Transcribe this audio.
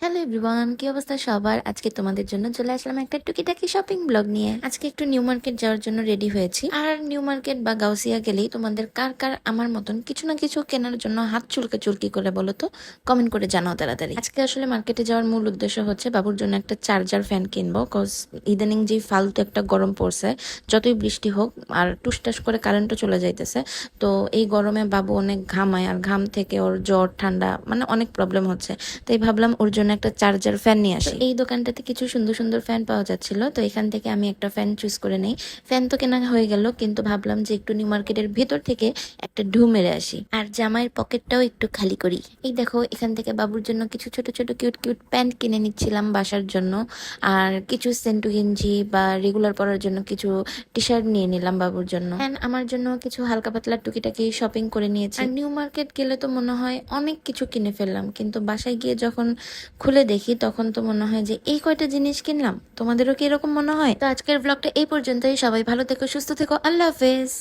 Hello everyone, কি অবস্থা সবার? আজকে তোমাদের জন্য চলে আসলাম একটা টুকিটাকি শপিং ব্লগ নিয়ে। আজকে একটু নিউ মার্কেট যাওয়ার জন্য রেডি হয়েছি। আর নিউ মার্কেট বা গাউসিয়া গেলেই তোমাদের কার কার আমার মতন কিছু না কিছু কেনার জন্য হাত চুলকি করে বলো তো? কমেন্ট করে জানাও তাড়াতাড়ি। আজকে আসলে মার্কেটে যাওয়ার মূল উদ্দেশ্য হচ্ছে বাবুর জন্য একটা চার্জার ফ্যান কিনবো, কজ ইদানিং যে ফালতু একটা গরম পড়ছে, যতই বৃষ্টি হোক আর টুসটাস করে কারেন্টও চলে যাইতেছে। তো এই গরমে বাবু অনেক ঘামায়, আর ঘাম থেকে ওর জ্বর ঠান্ডা মানে অনেক প্রবলেম হচ্ছে। তাই ভাবলাম ওর জন্য একটা চার্জার ফ্যান নিয়ে আসি। এই দোকানটাতে কিছু সুন্দর সুন্দর ফ্যান পাওয়া যাচ্ছিল, তো এখান থেকে আমি একটা ফ্যান চুজ করে নেই। ফ্যান তো কেনা হয়ে গেল, কিন্তু ভাবলাম যে একটু নিউ মার্কেটের ভেতর থেকে একটা ঢু মেরে আসি আর জামাইয়ের পকেটটাও একটু খালি করি। এই দেখো, এখান থেকে বাবুর জন্য কিছু ছোট ছোট কিউট কিউট প্যান্ট কিনে নিচ্ছিলাম বাসার জন্য, আর কিছু সেন্টু গেঞ্জি বা রেগুলার পরার জন্য কিছু টি শার্ট নিয়ে নিলাম বাবুর জন্য। অ্যান্ড আমার জন্য কিছু হালকা পাতলা টুকিটাকি শপিং করে নিয়েছি। আর নিউ মার্কেট গেলে তো মনে হয় অনেক কিছু কিনে ফেললাম, কিন্তু বাসায় গিয়ে যখন খুলে দেখি তখন তো মনে হয় যে এই কয়টা জিনিস কিনলাম। তোমাদেরও কি এরকম মনে হয়? তো আজকের ব্লগটা এই পর্যন্তই। সবাই ভালো থেকো, সুস্থ থেকো, আল্লাহ হাফেজ।